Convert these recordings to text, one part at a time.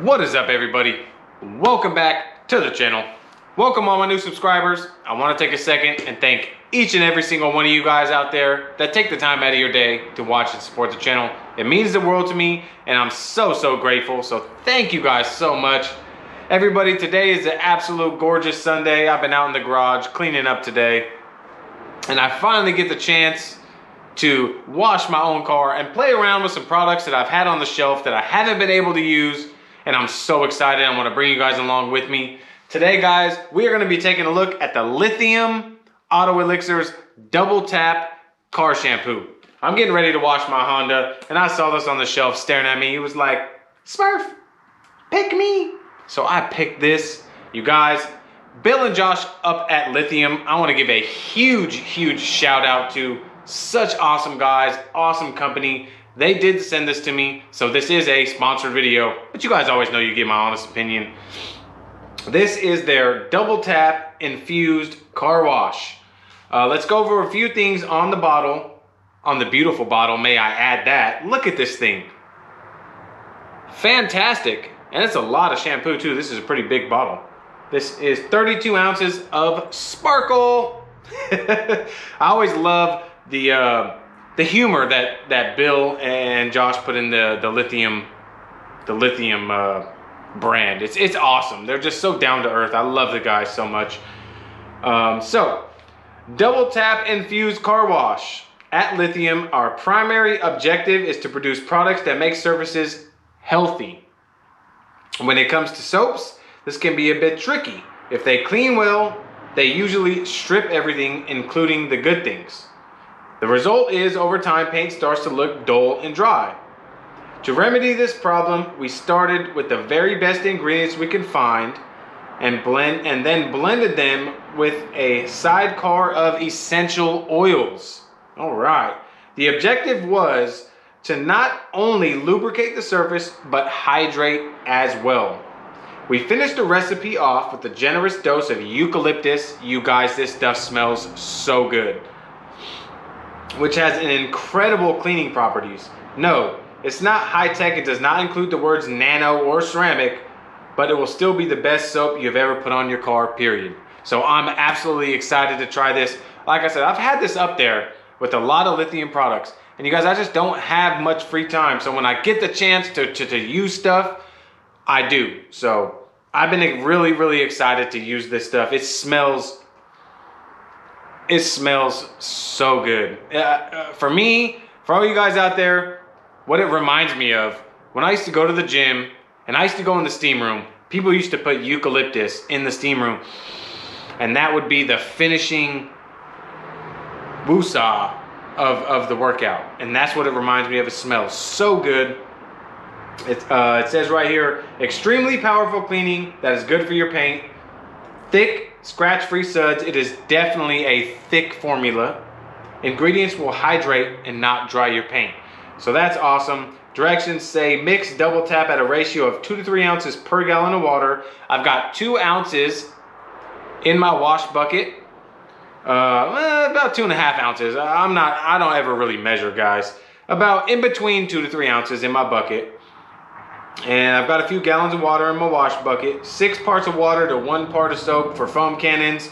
What is up, everybody? Welcome back to the channel. Welcome all my new subscribers. I want to take a second and thank each and every single one of you guys out there that take the time out of your day to watch and support the channel. It means the world to me and I'm so grateful. So thank you guys so much. Everybody, today is an absolute gorgeous Sunday. I've been out in the garage cleaning up today and I finally get the chance to wash my own car and play around with some products that I've had on the shelf that I haven't been able to use. And I'm so excited. I want to bring you guys along with me. Today, guys, we are going to be taking a look at the Lithium Auto Elixirs Double Tap Car Shampoo. I'm getting ready to wash my Honda, and I saw this on the shelf staring at me. He was like, Smurf, pick me. So I picked this. You guys, Bill and Josh up at Lithium, I want to give a huge shout out to such awesome guys, awesome company. They did send this to me, so this is a sponsored video, but you guys always know you get my honest opinion. This is their Double Tap Infused Car Wash. Let's go over a few things on the bottle, on the beautiful bottle, may I add that. Look at this thing. Fantastic, and it's a lot of shampoo too. This is a pretty big bottle. This is 32 ounces of sparkle. I always love the humor that Bill and Josh put in the Lithium brand. It's awesome. They're just so down to earth. I love the guys so much. So, Double Tap Infused Car Wash. At Lithium, our primary objective is to produce products that make surfaces healthy. When it comes to soaps, this can be a bit tricky. If they clean well, they usually strip everything, including the good things. The result is, over time, paint starts to look dull and dry. To remedy this problem, we started with the very best ingredients we could find and then blended them with a sidecar of essential oils. All right. The objective was to not only lubricate the surface, but hydrate as well. We finished the recipe off with a generous dose of eucalyptus. You guys, this stuff smells so good, which has an incredible cleaning properties. No, it's not high-tech. It does not include the words nano or ceramic, but it will still be the best soap you've ever put on your car, period. So I'm absolutely excited to try this. Like I said, I've had this up there with a lot of Lithium products, and you guys, I just don't have much free time. So when I get the chance to use stuff, I do. So I've been really excited to use this stuff. It smells so good. For me, for all you guys out there, what it reminds me of, when I used to go to the gym and I used to go in the steam room, people used to put eucalyptus in the steam room, and that would be the finishing woosah of the workout. And that's what it reminds me of. It smells so good. It says right here, extremely powerful cleaning that is good for your paint. Thick, scratch-free suds. It is definitely a thick formula. Ingredients will hydrate and not dry your paint. So that's awesome. Directions say mix double tap at a ratio of 2 to 3 ounces per gallon of water. I've got 2 ounces in my wash bucket. About 2.5 ounces. I don't ever really measure, guys. About in between 2 to 3 ounces in my bucket. And I've got a few gallons of water in my wash bucket. 6 parts of water to 1 part of soap for foam cannons.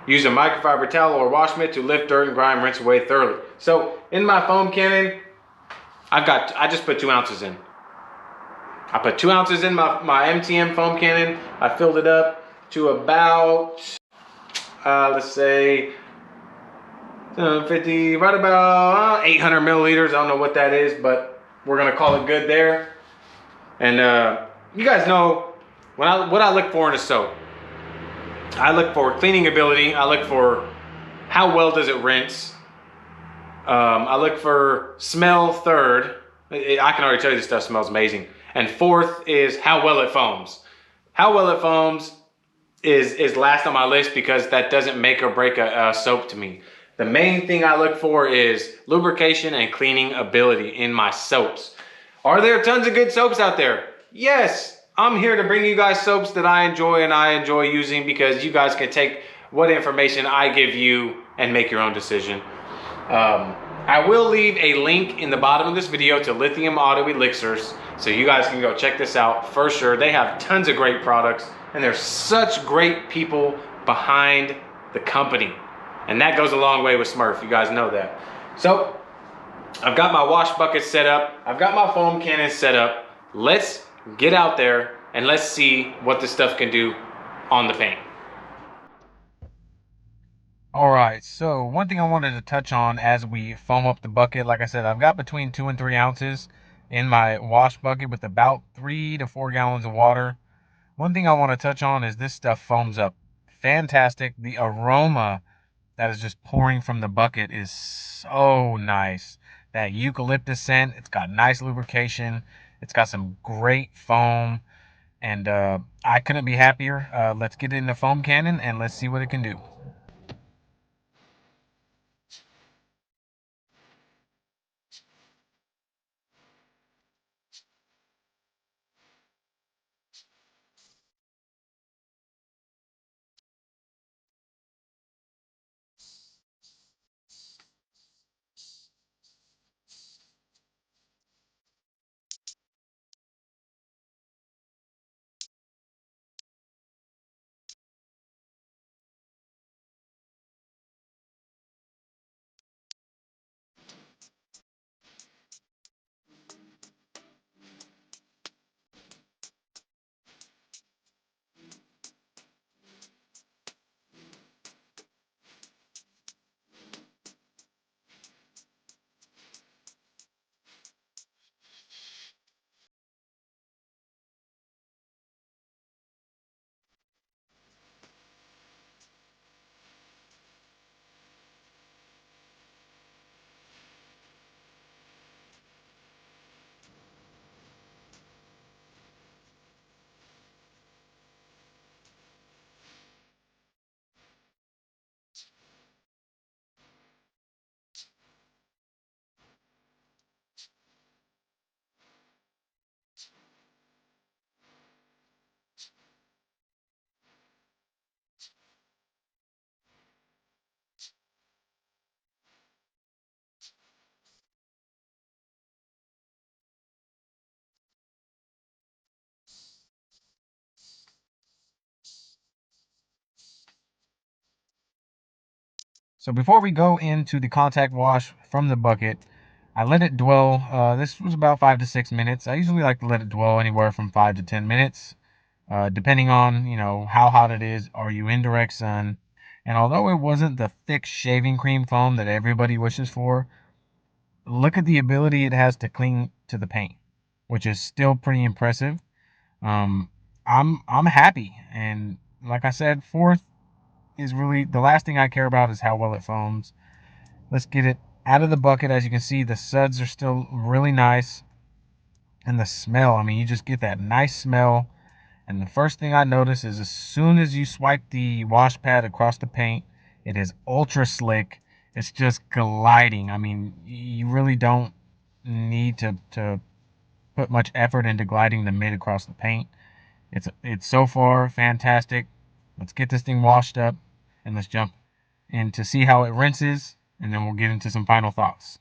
Use a microfiber towel or wash mitt to lift dirt and grime, rinse away thoroughly. So in my foam cannon, I just put 2 ounces in. I put 2 ounces in my MTM foam cannon. I filled it up to about, let's say, 50, right about 800 milliliters. I don't know what that is, but we're gonna call it good there. And you guys know what I look for in a soap. I look for cleaning ability. I look for how well does it rinse. I look for smell third. I can already tell you this stuff smells amazing. And fourth is how well it foams. How well it foams is last on my list because that doesn't make or break a soap to me. The main thing I look for is lubrication and cleaning ability in my soaps. Are there tons of good soaps out there? Yes, I'm here to bring you guys soaps that I enjoy and I enjoy using, because you guys can take what information I give you and make your own decision. I will leave a link in the bottom of this video to Lithium Auto Elixirs. So you guys can go check this out for sure. They have tons of great products, and there's such great people behind the company. And that goes a long way with Smurf. You guys know that. So I've got my wash bucket set up. I've got my foam cannon set up. Let's get out there and let's see what this stuff can do on the paint. All right, so one thing I wanted to touch on as we foam up the bucket, like I said, I've got between 2 and 3 ounces in my wash bucket with about 3 to 4 gallons of water. One thing I want to touch on is this stuff foams up fantastic. The aroma that is just pouring from the bucket is so nice. That eucalyptus scent, it's got nice lubrication. It's got some great foam, and I couldn't be happier. Let's get in the foam cannon and let's see what it can do. So before we go into the contact wash from the bucket, I let it dwell. This was about 5 to 6 minutes. I usually like to let it dwell anywhere from 5 to 10 minutes, depending on how hot it is. Are you in direct sun? And although it wasn't the thick shaving cream foam that everybody wishes for, look at the ability it has to cling to the paint, which is still pretty impressive. Um, I'm happy, and like I said, fourth is really the last thing I care about is how well it foams. Let's get it out of the bucket. As you can see, the suds are still really nice. And the smell, I mean, you just get that nice smell. And the first thing I notice is as soon as you swipe the wash pad across the paint, it is ultra slick. It's just gliding. I mean, you really don't need to put much effort into gliding the mid across the paint. It's so far fantastic. Let's get this thing washed up and let's jump in to see how it rinses, and then we'll get into some final thoughts.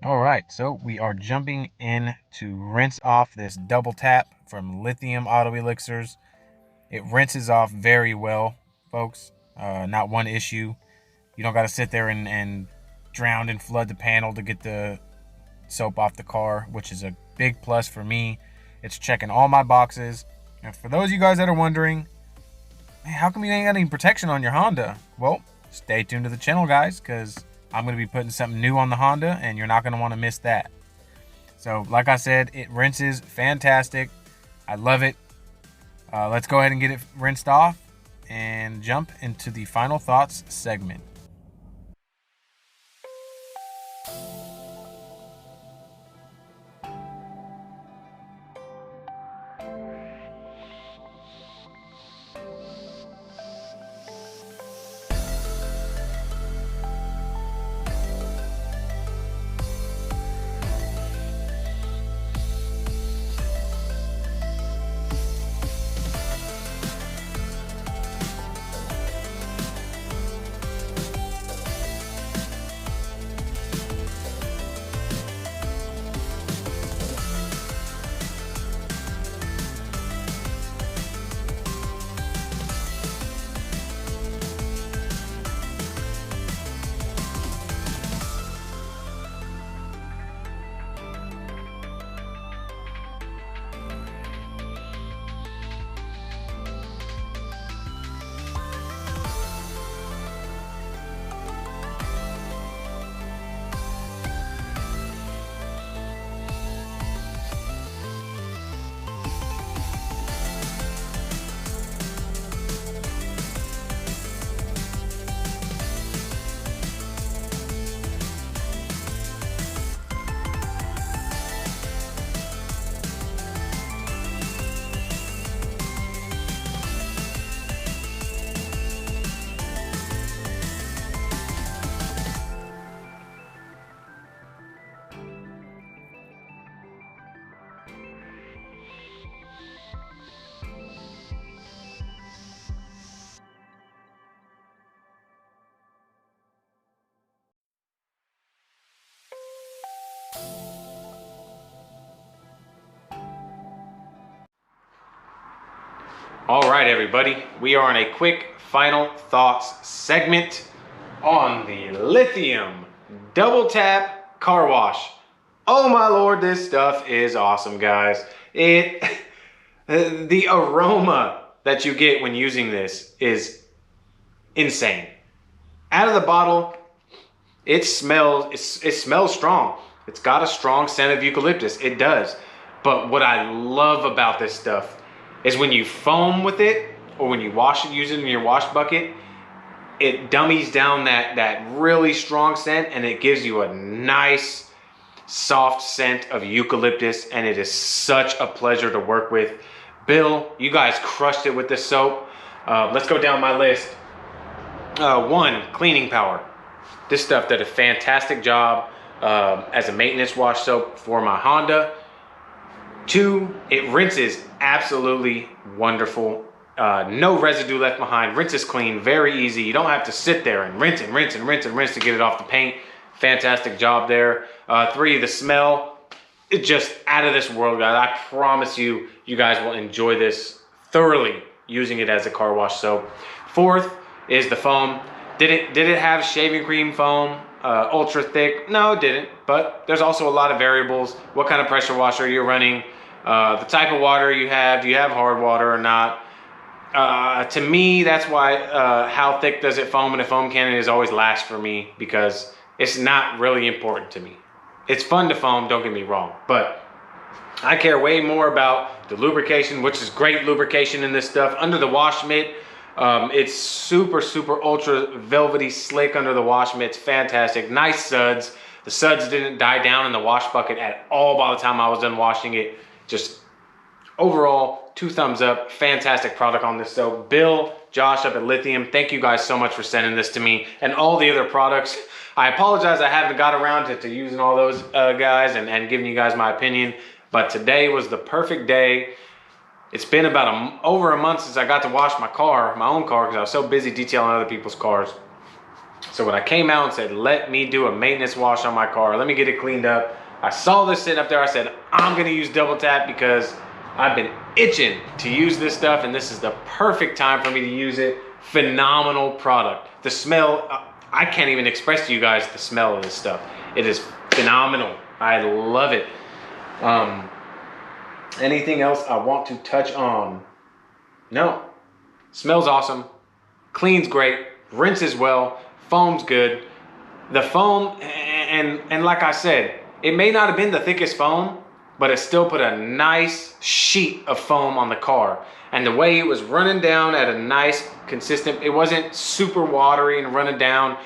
All right, so we are jumping in to rinse off this double tap from Lithium Auto Elixirs. It rinses off very well, folks. Not one issue. You don't got to sit there and drown and flood the panel to get the soap off the car, which is a big plus for me. It's checking all my boxes. And for those of you guys that are wondering, man, how come you ain't got any protection on your Honda? Well, stay tuned to the channel, guys, because I'm going to be putting something new on the Honda, and you're not going to want to miss that. So, like I said, it rinses fantastic. I love it. Let's go ahead and get it rinsed off and jump into the final thoughts segment. All right, everybody, we are on a quick final thoughts segment on the Lithium double tap car wash. Oh my Lord, this stuff is awesome, guys. The aroma that you get when using this is insane. Out of the bottle, it smells strong. It's got a strong scent of eucalyptus. It does. But what I love about this stuff is when you foam with it, or when you wash it, use it in your wash bucket, it dummies down that really strong scent, and it gives you a nice soft scent of eucalyptus, and it is such a pleasure to work with. Bill, you guys crushed it with this soap. Let's go down my list. 1, cleaning power. This stuff did a fantastic job as a maintenance wash soap for my Honda. 2, it rinses absolutely wonderful. No residue left behind. Rinses clean, very easy. You don't have to sit there and rinse and rinse and rinse and rinse to get it off the paint. Fantastic job there. 3, the smell. It's just out of this world, guys. I promise you, you guys will enjoy this thoroughly using it as a car wash soap. 4th is the foam. Did it have shaving cream foam? Ultra thick? No, it didn't. But there's also a lot of variables. What kind of pressure washer you're running? The type of water you have. Do you have hard water or not? To me, that's why how thick does it foam in a foam cannon is always last for me, because it's not really important to me. It's fun to foam, don't get me wrong, but I care way more about the lubrication, which is great lubrication in this stuff. Under the wash mitt, it's super ultra velvety slick under the wash mitt. It's fantastic. Nice suds. The suds didn't die down in the wash bucket at all by the time I was done washing it. Just overall, 2 thumbs up. Fantastic product on this soap. Bill, Josh up at Lithium, thank you guys so much for sending this to me, and all the other products. I apologize I haven't got around to using all those guys and giving you guys my opinion, but today was the perfect day. It's been about over a month since I got to wash my car, my own car, because I was so busy detailing other people's cars. So when I came out and said, let me do a maintenance wash on my car, let me get it cleaned up, I saw this sitting up there. I said, I'm gonna use Double Tap because I've been itching to use this stuff, and this is the perfect time for me to use it. Phenomenal product. The smell, I can't even express to you guys the smell of this stuff. It is phenomenal. I love it. Anything else I want to touch on? No. Smells awesome. Cleans great. Rinses well. Foam's good. The foam, and like I said, it may not have been the thickest foam, but it still put a nice sheet of foam on the car. And the way it was running down at a nice, consistent, it wasn't super watery and running down.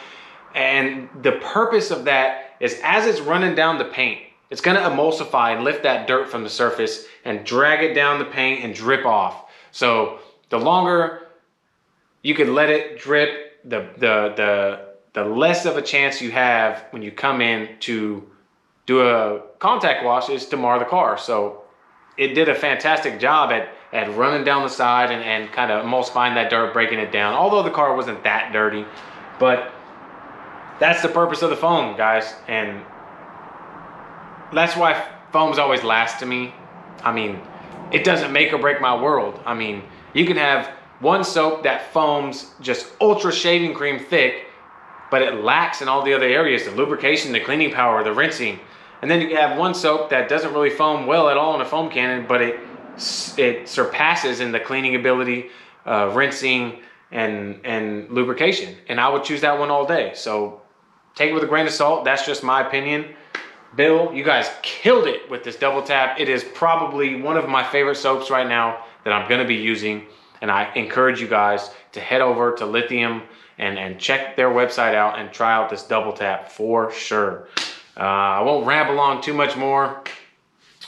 And the purpose of that is as it's running down the paint, it's gonna emulsify and lift that dirt from the surface and drag it down the paint and drip off. So the longer you can let it drip, the less of a chance you have when you come in to do a contact wash is to mar the car. So it did a fantastic job at running down the side and kind of emulsifying that dirt, breaking it down. Although the car wasn't that dirty, but that's the purpose of the foam, guys. And that's why foams always last to me. I mean, it doesn't make or break my world. I mean, you can have one soap that foams just ultra shaving cream thick, but it lacks in all the other areas, the lubrication, the cleaning power, the rinsing. And then you have one soap that doesn't really foam well at all in a foam cannon, but it surpasses in the cleaning ability, rinsing, and lubrication. And I would choose that one all day. So take it with a grain of salt. That's just my opinion. Bill, you guys killed it with this Double Tap. It is probably one of my favorite soaps right now that I'm gonna be using. And I encourage you guys to head over to Lithium and check their website out and try out this Double Tap for sure. I won't ramble on too much more.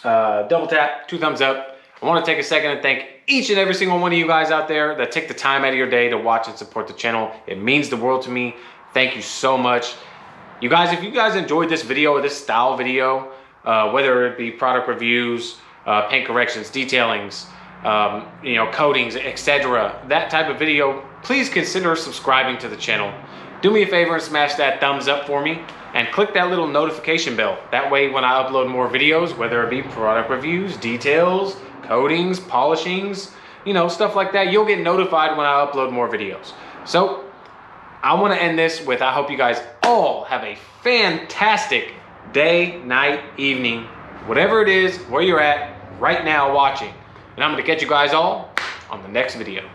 Double Tap, 2 thumbs up. I want to take a second and thank each and every single one of you guys out there that take the time out of your day to watch and support the channel. It means the world to me. Thank you so much. You guys, if you guys enjoyed this video or this style video, whether it be product reviews, paint corrections, detailings, coatings, etc., that type of video, please consider subscribing to the channel. Do me a favor and smash that thumbs up for me and click that little notification bell. That way when I upload more videos, whether it be product reviews, details, coatings, polishings, stuff like that, you'll get notified when I upload more videos. So I want to end this with, I hope you guys all have a fantastic day, night, evening, whatever it is, where you're at right now watching. And I'm going to catch you guys all on the next video.